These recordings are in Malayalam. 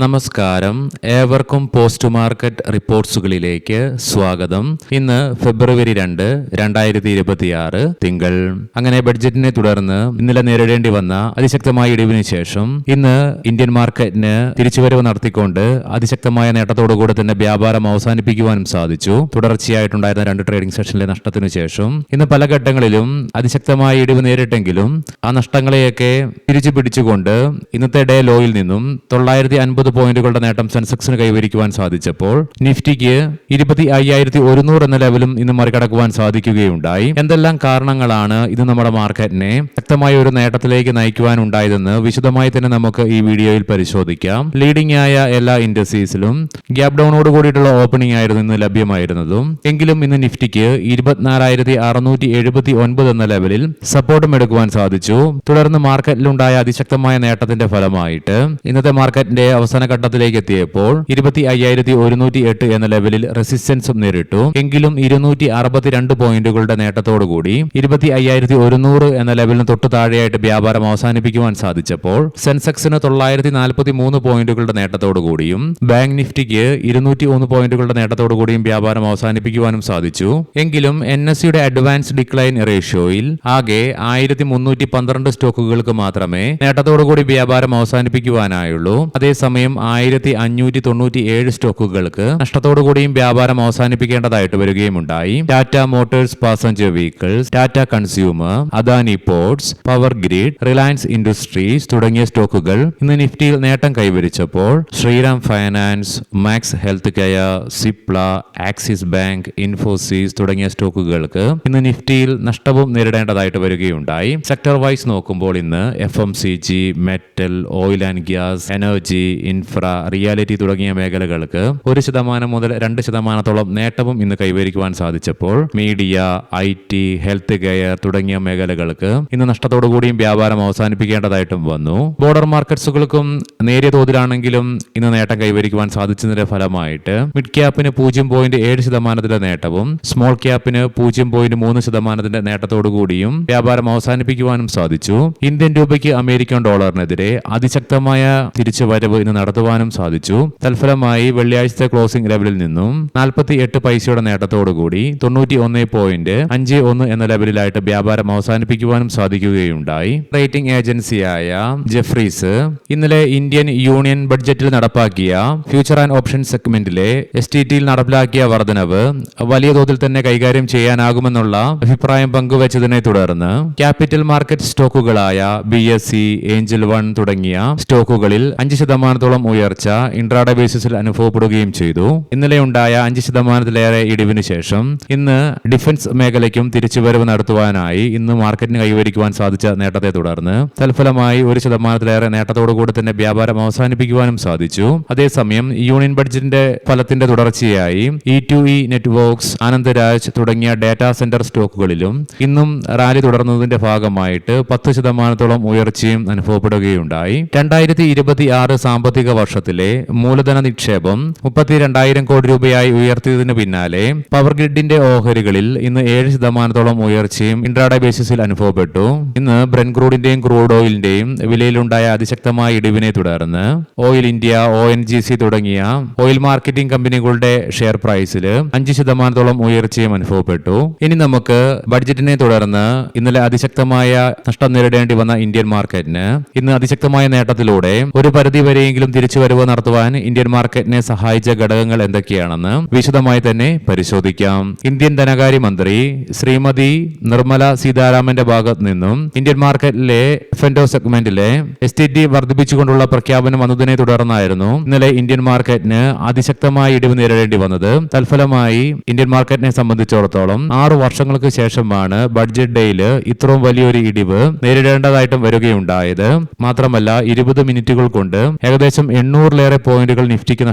നമസ്കാരം, ഏവർക്കും പോസ്റ്റ് മാർക്കറ്റ് റിപ്പോർട്ട്സുകളിലേക്ക് സ്വാഗതം. ഇന്ന് ഫെബ്രുവരി 2, 2026 തിങ്കൾ. അങ്ങനെ ബഡ്ജറ്റിനെ തുടർന്ന് ഇന്നലെ നേരിടേണ്ടി വന്ന അതിശക്തമായ ഇടിവിന് ശേഷം ഇന്ന് ഇന്ത്യൻ മാർക്കറ്റിന് തിരിച്ചുവരവ് നടത്തിക്കൊണ്ട് അതിശക്തമായ നേട്ടത്തോടുകൂടി തന്നെ വ്യാപാരം അവസാനിപ്പിക്കുവാനും സാധിച്ചു. തുടർച്ചയായിട്ടുണ്ടായിരുന്ന 2 ട്രേഡിംഗ് സെഷനിലെ നഷ്ടത്തിനു ശേഷം ഇന്ന് പല ഘട്ടങ്ങളിലും അതിശക്തമായ ഇടിവ് നേരിട്ടെങ്കിലും ആ നഷ്ടങ്ങളെയൊക്കെ തിരിച്ചു പിടിച്ചുകൊണ്ട് ഇന്നത്തെ ഡേ ലോയിൽ നിന്നും 950 പോയിന്റുകളുടെ നേട്ടം സെൻസെക്സിന് കൈവരിക്കുവാൻ സാധിച്ചപ്പോൾ നിഫ്റ്റിക്ക് 25,100 എന്ന ലെവലും ഇന്ന് മറികടക്കുവാൻ സാധിക്കുകയുണ്ടായി. എന്തെല്ലാം കാരണങ്ങളാണ് ഇത് നമ്മുടെ മാർക്കറ്റിനെ ശക്തമായ ഒരു നേട്ടത്തിലേക്ക് നയിക്കുവാൻ ഉണ്ടായതെന്ന് വിശദമായി തന്നെ നമുക്ക് ഈ വീഡിയോയിൽ പരിശോധിക്കാം. ലീഡിംഗ് ആയ എല്ലാ ഇൻഡസ്ട്രീസിലും ഗ്യാപ് ഡൗണോട് കൂടിയിട്ടുള്ള ഓപ്പണിംഗ് ആയിരുന്നു ഇന്ന് ലഭ്യമായിരുന്നതും. എങ്കിലും ഇന്ന് നിഫ്റ്റിക്ക് 24,679 എന്ന ലെവലിൽ സപ്പോർട്ടും എടുക്കുവാൻ സാധിച്ചു. തുടർന്ന് മാർക്കറ്റിലുണ്ടായ അതിശക്തമായ നേട്ടത്തിന്റെ ഫലമായിട്ട് ഇന്നത്തെ മാർക്കറ്റിന്റെ അവസാന ഘട്ടത്തിലേക്ക് എത്തിയപ്പോൾ 25,108 എന്ന ലെവലിൽ റെസിസ്റ്റൻസും നേരിട്ടു. എങ്കിലും 262 പോയിന്റുകളുടെ നേട്ടത്തോടുകൂടി 25,100 എന്ന ലെവലിന് തൊട്ടു താഴെയായിട്ട് വ്യാപാരം അവസാനിപ്പിക്കുവാൻ സാധിച്ചപ്പോൾ സെൻസെക്സിന് 943 പോയിന്റുകളുടെ നേട്ടത്തോടുകൂടിയും ബാങ്ക് നിഫ്റ്റിക്ക് 201 പോയിന്റുകളുടെ നേട്ടത്തോടുകൂടിയും വ്യാപാരം അവസാനിപ്പിക്കുവാനും സാധിച്ചു. എങ്കിലും NSEയുടെ അഡ്വാൻസ് ഡിക്ലൈൻ റേഷ്യോയിൽ ആകെ 1,312 സ്റ്റോക്കുകൾക്ക് മാത്രമേ നേട്ടത്തോടുകൂടി വ്യാപാരം അവസാനിപ്പിക്കുവാനായുള്ളൂ. അതേസമയം 1,597 സ്റ്റോക്കുകൾക്ക് നഷ്ടത്തോടുകൂടിയും വ്യാപാരം അവസാനിപ്പിക്കേണ്ടതായിട്ട് വരികയുമുണ്ടായി. Tata Motors Passenger Vehicles, Tata Consumer, Adani Ports, Power Grid, Reliance Industries തുടങ്ങിയ സ്റ്റോക്കുകൾ ഇന്ന് നിഫ്റ്റിയിൽ നേട്ടം കൈവരിച്ചപ്പോൾ Shriram Finance, Max Health Care, Cipla, Axis Bank, Infosys തുടങ്ങിയ സ്റ്റോക്കുകൾക്ക് ഇന്ന് നിഫ്റ്റിയിൽ നഷ്ടവും നേരിടേണ്ടതായിട്ട് വരികയുണ്ടായി. സെക്ടർ വൈസ് നോക്കുമ്പോൾ ഇന്ന് FMCG, metal, oil and gas, energy, infra, reality തുടങ്ങിയ മേഖലകൾക്ക് 1% മുതൽ 2% നേട്ടവും ഇന്ന് കൈവരിക്കുവാൻ സാധിച്ചപ്പോൾ മീഡിയ, IT, ഹെൽത്ത് കെയർ തുടങ്ങിയ മേഖലകൾക്ക് ഇന്ന് നഷ്ടത്തോടുകൂടിയും വ്യാപാരം അവസാനിപ്പിക്കേണ്ടതായിട്ടും വന്നു. ബോർഡർ മാർക്കറ്റ്സുകൾക്കും നേരിയ തോതിലാണെങ്കിലും ഇന്ന് നേട്ടം കൈവരിക്കുവാൻ സാധിച്ചതിന്റെ ഫലമായിട്ട് മിഡ് ക്യാപ്പിന് 0.7% നേട്ടവും സ്മോൾ ക്യാപ്പിന് 0.3% നേട്ടത്തോടുകൂടിയും വ്യാപാരം അവസാനിപ്പിക്കുവാനും സാധിച്ചു. ഇന്ത്യൻ രൂപയ്ക്ക് അമേരിക്കൻ ഡോളറിനെതിരെ അതിശക്തമായ തിരിച്ചുവരവ് ഇന്ന് നടത്തുവാനും സാധിച്ചു. തൽഫലമായി വെള്ളിയാഴ്ചത്തെ ക്ലോസിംഗ് ലെവലിൽ നിന്നും 48 പൈസയുടെ നേട്ടത്തോടുകൂടി 91.51 എന്ന ലെവലിലായിട്ട് വ്യാപാരം അവസാനിപ്പിക്കുവാനും സാധിക്കുകയുണ്ടായി. റേറ്റിംഗ് ഏജൻസിയായ ജെഫ്രീസ് ഇന്നലെ ഇന്ത്യൻ യൂണിയൻ ബഡ്ജറ്റിൽ നടപ്പാക്കിയ ഫ്യൂച്ചർ ആൻഡ് ഓപ്ഷൻ സെഗ്മെന്റിലെ STTയിൽ നടപ്പിലാക്കിയ വർധനവ് വലിയ തോതിൽ തന്നെ കൈകാര്യം ചെയ്യാനാകുമെന്നുള്ള അഭിപ്രായം പങ്കുവച്ചതിനെ തുടർന്ന് ക്യാപിറ്റൽ മാർക്കറ്റ് സ്റ്റോക്കുകളായ BSE, ഏഞ്ചൽ 1 തുടങ്ങിയ സ്റ്റോക്കുകളിൽ 5% ഉയർച്ച ഇൻട്രാഡേ ബേസിസിൽ അനുഭവപ്പെടുകയും ചെയ്തു. ഇന്നലെ ഉണ്ടായ 5%-ലേറെ ഇടിവിന് ശേഷം ഇന്ന് ഡിഫൻസ് മേഖലയ്ക്കും തിരിച്ചുവരവ് നടത്തുവാനായി ഇന്ന് മാർക്കറ്റിന് കൈവരിക്കുവാൻ സാധിച്ച നേട്ടത്തെ തുടർന്ന് തൽഫലമായി 1%-ലേറെ നേട്ടത്തോടുകൂടി തന്നെ വ്യാപാരം അവസാനിപ്പിക്കുവാനും സാധിച്ചു. അതേസമയം യൂണിയൻ ബഡ്ജറ്റിന്റെ ഫലത്തിന്റെ തുടർച്ചയായി E2E നെറ്റ്വർക്ക്സ്, ആനന്ദരാജ് തുടങ്ങിയ ഡാറ്റാ സെന്റർ സ്റ്റോക്കുകളിലും ഇന്നും റാലി തുടർന്നതിന്റെ ഭാഗമായിട്ട് 10% ഉയർച്ചയും അനുഭവപ്പെടുകയുണ്ടായി. 2026 സാമ്പത്തിക വർഷത്തിലെ മൂലധന നിക്ഷേപം 32,000 കോടി രൂപയായി ഉയർത്തിയതിനു പിന്നാലെ പവർ ഗ്രിഡിന്റെ ഓഹരികളിൽ ഇന്ന് 7% ഉയർച്ചയും ഇൻട്രാഡേ ബേസിസിൽ അനുഭവപ്പെട്ടു. ഇന്ന് ബ്രെന്റ് ക്രൂഡിന്റെയും ക്രൂഡ് ഓയിലിന്റെയും വിലയിലുണ്ടായ അതിശക്തമായ ഇടിവിനെ തുടർന്ന് ഓയിൽ ഇന്ത്യ, ONGC തുടങ്ങിയ ഓയിൽ മാർക്കറ്റിംഗ് കമ്പനികളുടെ ഷെയർ പ്രൈസിൽ 5% ഉയർച്ചയും അനുഭവപ്പെട്ടു. ഇനി നമുക്ക് ബഡ്ജറ്റിനെ തുടർന്ന് ഇന്നലെ അതിശക്തമായ നഷ്ടം നേരിടേണ്ടി വന്ന ഇന്ത്യൻ മാർക്കറ്റിന് ഇന്ന് അതിശക്തമായ നേട്ടത്തിലൂടെ ഒരു പരിധി വരെയെങ്കിലും തിരിച്ചുവരവ് നടത്തുവാൻ ഇന്ത്യൻ മാർക്കറ്റിനെ സഹായിച്ച ഘടകങ്ങൾ എന്തൊക്കെയാണെന്ന് വിശദമായി തന്നെ പരിശോധിക്കാം. ഇന്ത്യൻ ധനകാര്യമന്ത്രി ശ്രീമതി നിർമ്മല സീതാരാമന്റെ ഭാഗത്ത് നിന്നും ഇന്ത്യൻ മാർക്കറ്റിലെ F&O സെഗ്മെന്റിലെ STT വർദ്ധിപ്പിച്ചുകൊണ്ടുള്ള പ്രഖ്യാപനം വന്നതിനെ തുടർന്നായിരുന്നു ഇന്നലെ ഇന്ത്യൻ മാർക്കറ്റിന് അതിശക്തമായ ഇടിവ് നേരിടേണ്ടി വന്നത്. തൽഫലമായി ഇന്ത്യൻ മാർക്കറ്റിനെ സംബന്ധിച്ചിടത്തോളം 6 വർഷങ്ങൾക്ക് ശേഷമാണ് ബഡ്ജറ്റ് ഡേയിൽ ഇത്രയും വലിയൊരു ഇടിവ് നേരിടേണ്ടതായിട്ടും വരികയുണ്ടായത്. മാത്രമല്ല 20 മിനിറ്റുകൾ കൊണ്ട് ഏകദേശം 800-ലേറെ പോയിന്റുകൾ നിഫ്റ്റിക്ക്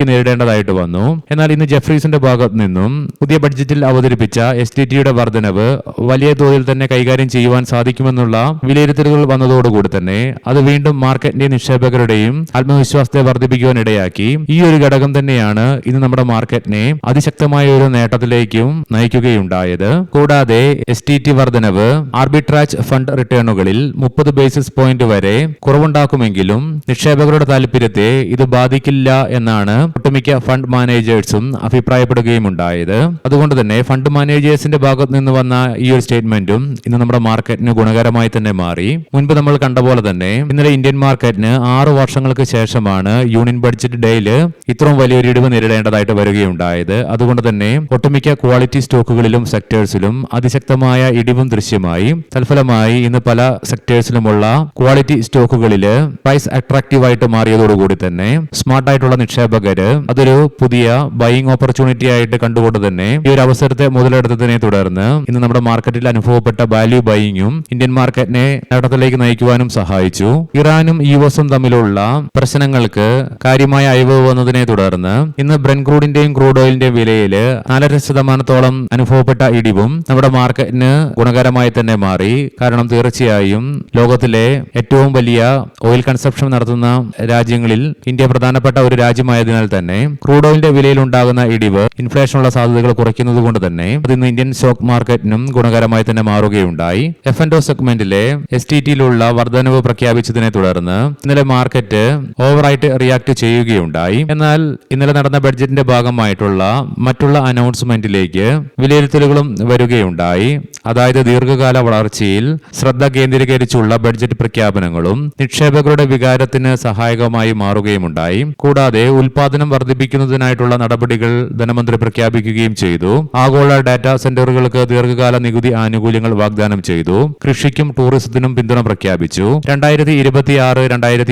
നേരിടേണ്ടതായിട്ട് വന്നു. എന്നാൽ ഇന്ന് ജെഫ്രീസിന്റെ ഭാഗത്ത് നിന്നും പുതിയ ബഡ്ജറ്റിൽ അവതരിപ്പിച്ച STTയുടെ വർധനവ് വലിയ തോതിൽ തന്നെ കൈകാര്യം ചെയ്യുവാൻ സാധിക്കുമെന്നുള്ള വിലയിരുത്തലുകൾ വന്നതോടുകൂടി തന്നെ അത് വീണ്ടും മാർക്കറ്റിന്റെ നിക്ഷേപകരുടെയും ആത്മവിശ്വാസത്തെ വർദ്ധിപ്പിക്കുവാൻ ഇടയാക്കി. ഈ ഒരു ഘടകം തന്നെയാണ് ഇന്ന് നമ്മുടെ മാർക്കറ്റിനെ അതിശക്തമായ ഒരു നേട്ടത്തിലേക്കും നയിക്കുകയുണ്ടായത്. കൂടാതെ STT വർധനവ് ആർബിട്രാജ് ഫണ്ട് റിട്ടേണുകളിൽ 30 ബേസിസ് പോയിന്റ് വരെ കുറവുണ്ടാക്കുമെങ്കിലും നിക്ഷേപകരുടെ താല്പര്യം താല്പര്യത്തെ ഇത് ബാധിക്കില്ല എന്നാണ് ഒട്ടുമിക്ക ഫണ്ട് മാനേജേഴ്സും അഭിപ്രായപ്പെടുകയും ഉണ്ടായത്. അതുകൊണ്ട് തന്നെ ഫണ്ട് മാനേജേഴ്സിന്റെ ഭാഗത്ത് നിന്ന് വന്ന ഈ ഒരു സ്റ്റേറ്റ്മെന്റും ഇന്ന് നമ്മുടെ മാർക്കറ്റിന് ഗുണകരമായി തന്നെ മാറി. മുൻപ് നമ്മൾ കണ്ട പോലെ തന്നെ ഇന്നലെ ഇന്ത്യൻ മാർക്കറ്റിന് 6 വർഷങ്ങൾക്ക് ശേഷമാണ് യൂണിയൻ ബഡ്ജറ്റ് ഡേയിൽ ഇത്രയും വലിയൊരു ഇടിവ് നേരിടേണ്ടതായിട്ട് വരികയുണ്ടായത്. അതുകൊണ്ട് തന്നെ ഒട്ടുമിക്ക ക്വാളിറ്റി സ്റ്റോക്കുകളിലും സെക്ടേഴ്സിലും അതിശക്തമായ ഇടിവും ദൃശ്യമായി. തൽഫലമായി ഇന്ന് പല സെക്ടേഴ്സിലുമുള്ള ക്വാളിറ്റി സ്റ്റോക്കുകളിൽ പ്രൈസ് അട്രാക്റ്റീവ് ആയിട്ട് മാറിയതോടുകൂടി തന്നെ സ്മാർട്ട് ആയിട്ടുള്ള നിക്ഷേപകര് അതൊരു പുതിയ ബൈയിങ് ഓപ്പർച്യൂണിറ്റി ആയിട്ട് കണ്ടുകൊണ്ട് തന്നെ ഈ ഒരു അവസരത്തെ മുതലെടുത്തതിനെ തുടർന്ന് ഇന്ന് നമ്മുടെ മാർക്കറ്റിൽ അനുഭവപ്പെട്ട വാല്യൂ ബൈയിങ്ങും ഇന്ത്യൻ മാർക്കറ്റിനെ നേട്ടത്തിലേക്ക് നയിക്കുവാനും സഹായിച്ചു. ഇറാനും യുഎസും തമ്മിലുള്ള പ്രശ്നങ്ങൾക്ക് കാര്യമായ അയവ് വന്നതിനെ തുടർന്ന് ഇന്ന് ബ്രെന്റ് ക്രൂഡിന്റെയും ക്രൂഡ് ഓയിലിന്റെയും വിലയിൽ 4% അനുഭവപ്പെട്ട ഇടിവും നമ്മുടെ മാർക്കറ്റിന് ഗുണകരമായി തന്നെ മാറി. കാരണം തീർച്ചയായും ലോകത്തിലെ ഏറ്റവും വലിയ ഓയിൽ കൺസപ്ഷൻ നടത്തുന്ന രാജ്യങ്ങളിൽ ഇന്ത്യ പ്രധാനപ്പെട്ട ഒരു രാജ്യമായതിനാൽ തന്നെ ക്രൂഡ് ഓയിലിന്റെ വിലയിൽ ഉണ്ടാകുന്ന ഇടിവ് ഇൻഫ്ലേഷനുള്ള സാധ്യതകൾ കുറയ്ക്കുന്നത് കൊണ്ട് തന്നെ അത് ഇന്ന് ഇന്ത്യൻ സ്റ്റോക്ക് മാർക്കറ്റിനും ഗുണകരമായി തന്നെ മാറുകയുണ്ടായി. F&O സെഗ്മെന്റിലെ STTയിലുള്ള വർധനവ് പ്രഖ്യാപിച്ചതിനെ തുടർന്ന് ഇന്നലെ മാർക്കറ്റ് ഓവറായിട്ട് റിയാക്ട് ചെയ്യുകയുണ്ടായി. എന്നാൽ ഇന്നലെ നടന്ന ബഡ്ജറ്റിന്റെ ഭാഗമായിട്ടുള്ള മറ്റുള്ള അനൗൺസ്മെന്റിലേക്ക് വിലയിരുത്തലുകളും വരികയുണ്ടായി. അതായത് ദീർഘകാല വളർച്ചയിൽ ശ്രദ്ധ കേന്ദ്രീകരിച്ചുള്ള ബഡ്ജറ്റ് പ്രഖ്യാപനങ്ങളും നിക്ഷേപകരുടെ വികാരത്തിന് സഹായകമായി മാറുകയുമുണ്ടായി. കൂടാതെ ഉൽപാദനം വർദ്ധിപ്പിക്കുന്നതിനായിട്ടുള്ള നടപടികൾ ധനമന്ത്രി പ്രഖ്യാപിക്കുകയും ചെയ്തു. ആഗോള ഡാറ്റാ സെന്ററുകൾക്ക് ദീർഘകാല നികുതി ആനുകൂല്യങ്ങൾ വാഗ്ദാനം ചെയ്തു. കൃഷിക്കും ടൂറിസത്തിനും പിന്തുണ പ്രഖ്യാപിച്ചു. 2026-2027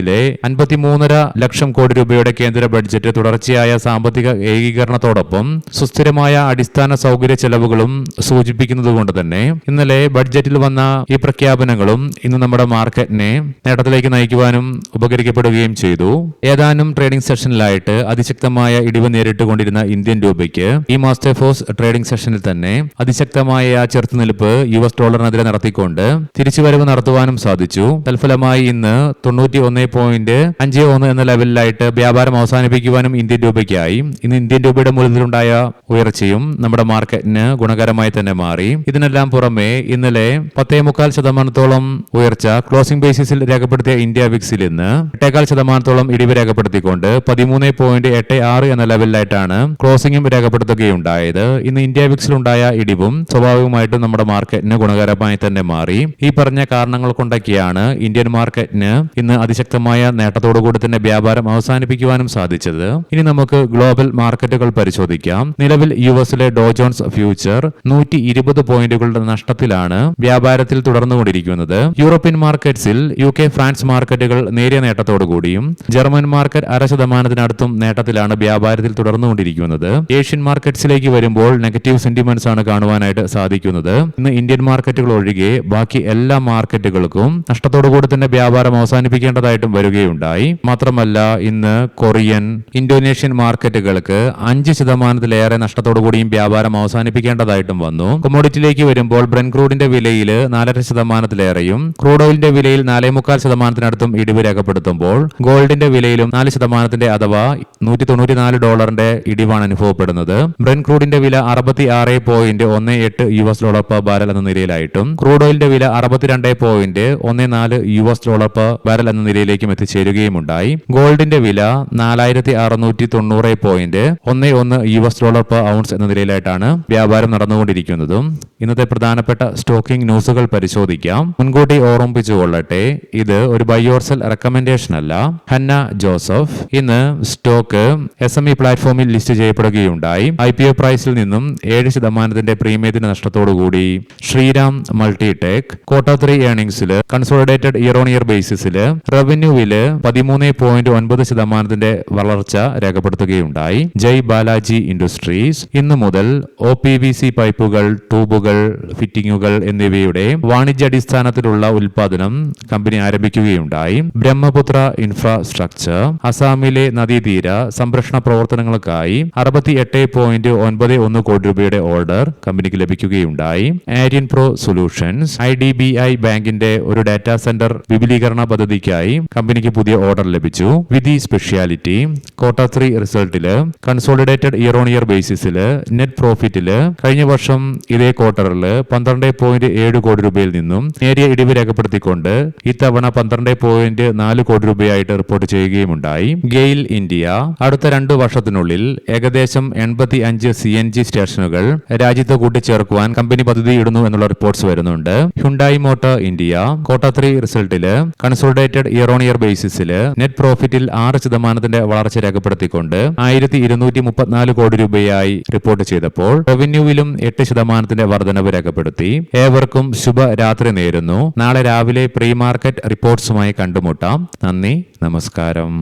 53.5 ലക്ഷം കോടി രൂപയുടെ കേന്ദ്ര ബഡ്ജറ്റ് തുടർച്ചയായ സാമ്പത്തിക ഏകീകരണത്തോടൊപ്പം സുസ്ഥിരമായ അടിസ്ഥാന സൗകര്യ ചെലവുകളും സൂചിപ്പിക്കുന്നതുകൊണ്ട് തന്നെ ഇന്നലെ ബഡ്ജറ്റിൽ വന്ന ഈ പ്രഖ്യാപനങ്ങളും ഇന്ന് നമ്മുടെ മാർക്കറ്റിനെ നേട്ടത്തിലേക്ക് നയിക്കുവാനും ഉപകരിക്കപ്പെടുകയും ചെയ്തു. ഏതാനും ട്രേഡിംഗ് സെഷനിലായിട്ട് അതിശക്തമായ ഇടിവ് നേരിട്ടുകൊണ്ടിരുന്ന ഇന്ത്യൻ രൂപയ്ക്ക് ഈ മാസത്തെ ഫോഴ്സ് ട്രേഡിംഗ് സെഷനിൽ തന്നെ അതിശക്തമായ ചെറുത്തുനിൽപ്പ് US ഡോളറിനെതിരെ നടത്തിക്കൊണ്ട് തിരിച്ചുവരവ് നടത്തുവാനും സാധിച്ചു. തൽഫലമായി ഇന്ന് 91.51 എന്ന ലെവലിലായിട്ട് വ്യാപാരം അവസാനിപ്പിക്കുവാനും ഇന്ത്യൻ രൂപയ്ക്കായി. ഇന്ന് ഇന്ത്യൻ രൂപയുടെ മൂല്യത്തിലുണ്ടായ ഉയർച്ചയും നമ്മുടെ മാർക്കറ്റിന് ഗുണകരമായി തന്നെ മാറി. ഇതിനെല്ലാം പുറമെ ഇന്നലെ 10.25% ഉയർച്ച ക്ലോസിംഗ് ബേസിസിൽ രേഖപ്പെടുത്തിയ ഇന്ത്യ വിക്സിൽ ഇന്ന് 8.4% ഇടിവ് രേഖപ്പെടുത്തിക്കൊണ്ട് 13.86 എന്ന ലെവലിലായിട്ടാണ് ക്ലോസിംഗും രേഖപ്പെടുത്തുകയുണ്ടായത്. ഇന്ന് ഇന്ത്യ വിക്സിലുണ്ടായ ഇടിവും സ്വാഭാവികമായിട്ടും നമ്മുടെ മാർക്കറ്റിന് ഗുണകരമായി തന്നെ മാറി. ഈ പറഞ്ഞ കാരണങ്ങൾ കൊണ്ടൊക്കെയാണ് ഇന്ത്യൻ മാർക്കറ്റിന് ഇന്ന് അതിശക്തമായ നേട്ടത്തോടുകൂടി തന്നെ വ്യാപാരം അവസാനിപ്പിക്കുവാനും സാധിച്ചത്. ഇനി നമുക്ക് ഗ്ലോബൽ മാർക്കറ്റുകൾ പരിശോധിക്കാം. നിലവിൽ യുഎസിലെ ഡോ ജോൺസ് ഫ്യൂച്ചർ 120 പോയിന്റുകളുടെ നഷ്ടത്തിലാണ് വ്യാപാരത്തിൽ തുടർന്നുകൊണ്ടിരിക്കുന്നത്. യൂറോപ്യൻ മാർക്കറ്റ്സിൽ UK, ഫ്രാൻസ് മാർക്കറ്റുകൾ നേരിയ നേട്ടത്തോടുകൂടിയും ജർമ്മൻ മാർക്കറ്റ് 0.5% നേട്ടത്തിലാണ് വ്യാപാരത്തിൽ തുടർന്നുകൊണ്ടിരിക്കുന്നത്. ഏഷ്യൻ മാർക്കറ്റ്സിലേക്ക് വരുമ്പോൾ നെഗറ്റീവ് സെന്റിമെന്റ്സ് ആണ് കാണുവാനായിട്ട് സാധിക്കുന്നത്. ഇന്ന് ഇന്ത്യൻ മാർക്കറ്റുകൾ ഒഴികെ ബാക്കി എല്ലാ മാർക്കറ്റുകൾക്കും നഷ്ടത്തോടുകൂടി തന്നെ വ്യാപാരം അവസാനിപ്പിക്കേണ്ടതായിട്ടും വരികയുണ്ടായി. മാത്രമല്ല ഇന്ന് കൊറിയൻ, ഇന്തോനേഷ്യൻ മാർക്കറ്റുകൾക്ക് 5% നഷ്ടത്തോടുകൂടിയും വ്യാപാരം അവസാനിപ്പിക്കേണ്ടതായിട്ടും വന്നു. കൊമോഡിറ്റിയിലേക്ക് വരുമ്പോൾ ബ്രെന്റ് ക്രൂഡിന്റെ വിലയിൽ 4% ക്രൂഡ് ഓയിലിന്റെ വിലയിൽ 4.25% ഇടിവ് രേഖപ്പെടുത്തുമ്പോൾ ഗോൾഡിന്റെ വിലയിലും 4% അഥവാ $194 ഇടിവാണ് അനുഭവപ്പെടുന്നത്. ബ്രെന്റ് ക്രൂഡിന്റെ വില 66.18 $US പെർ ബാരൽ എന്ന നിലയിലായിട്ടും ക്രൂഡ് ഓയിലിന്റെ വില 62.14 $US പെർ ബാരൽ എന്ന നിലയിലേക്കും എത്തിച്ചേരുകയുമുണ്ടായി. ഗോൾഡിന്റെ വില 4690.11 $US പെർ ഔൺസ് എന്ന നിലയിലായിട്ടാണ് വ്യാപാരം നടന്നുകൊണ്ടിരിക്കുന്നതും. ഇന്നത്തെ പ്രധാനപ്പെട്ട സ്റ്റോക്കിംഗ് ന്യൂസുകൾ പരിശോധിക്കാം. മുൻകൂട്ടി ഓർമ്മിപ്പിച്ചുകൊള്ളട്ടെ, ഇത് ഒരു ബൈ ഓർ സെൽ റെക്കമെൻഡേഷൻ അല്ല. ഹന്ന ജോസഫ് ഇന്ന് സ്റ്റോക്ക് SME പ്ലാറ്റ്ഫോമിൽ ലിസ്റ്റ് ചെയ്യപ്പെടുകയുണ്ടായി. IPO പ്രൈസിൽ നിന്നും 7% പ്രീമിയത്തിന്റെ നഷ്ടത്തോടുകൂടി ശ്രീരാം മൾട്ടിടെക് Q3 ഏർണിംഗ്സിൽ കൺസോളിഡേറ്റഡ് ഇയർ ഓൺ ഇയർ ബേസിസിൽ റവന്യൂവില് 13.9% വളർച്ച രേഖപ്പെടുത്തുകയുണ്ടായി. ജയ് ബാലാജി ഇൻഡസ്ട്രീസ് ഇന്നു മുതൽ OPVC പൈപ്പുകൾ, ട്യൂബുകൾ, ഫിറ്റിംഗുകൾ എന്നിവയുടെ വാണിജ്യാടിസ്ഥാനത്തിലുള്ള ഉൽപാദനം കമ്പനി ആരംഭിക്കുകയുണ്ടായി. ബ്രഹ്മപുത്ര ഇൻഫ്രാസ്ട്രക്ചർ അസാമിലെ നദീതീര സംരക്ഷണ പ്രവർത്തനങ്ങൾക്കായി 68.91 കോടി രൂപയുടെ ഓർഡർ കമ്പനിക്ക് ലഭിക്കുകയുണ്ടായി. ആര്യൻ പ്രോ സൊല്യൂഷൻസ് IDBI ബാങ്കിന്റെ ഒരു ഡാറ്റാ സെന്റർ വിപുലീകരണ പദ്ധതിക്കായി കമ്പനിക്ക് പുതിയ ഓർഡർ ലഭിച്ചു. വിധി സ്പെഷ്യാലിറ്റി Q3 റിസൾട്ടില് കൺസോളിഡേറ്റഡ് ഇയർ ഓൺ ഇയർ ബേസിസിൽ നെറ്റ് പ്രോഫിറ്റില് കഴിഞ്ഞ വർഷം ഇതേ ക്വാർട്ടറിൽ 12.7 കോടി രൂപയിൽ നിന്നും നേരിയ ഇടിവ് രേഖപ്പെടുത്തിക്കൊണ്ട് ഇത്തവണ 12.4 കോടി രൂപയായിട്ട് റിപ്പോർട്ട് ചെയ്യുകയുമുണ്ടായി. ഗെയിൽ ഇന്ത്യ അടുത്ത 2 വർഷത്തിനുള്ളിൽ ഏകദേശം 85 CNG സ്റ്റേഷനുകൾ രാജ്യത്ത് കൂട്ടിച്ചേർക്കുവാൻ കമ്പനി പദ്ധതിയിടുന്നു എന്നുള്ള റിപ്പോർട്ട്സ് വരുന്നുണ്ട്. ഹ്യുണ്ടായി മോട്ടോർ ഇന്ത്യ Q3 റിസൾട്ടില് കൺസോളിഡേറ്റഡ് ഇയർ ഓൺ ഇയർ ബേസിസിൽ നെറ്റ് പ്രോഫിറ്റിൽ 6% വളർച്ച രേഖപ്പെടുത്തിക്കൊണ്ട് 1234 കോടി രൂപയായി റിപ്പോർട്ട് ചെയ്തപ്പോൾ റവന്യൂവിലും 8% വർധനവ് രേഖപ്പെടുത്തി. ഏവർക്കും ശുഭരാത്രി നേരുന്നു. നാളെ രാവിലെ പ്രീ മാർക്കറ്റ് റിപ്പോർട്ട്സുമായി കണ്ടുമുട്ടാം. നന്ദി, നമസ്കാരം.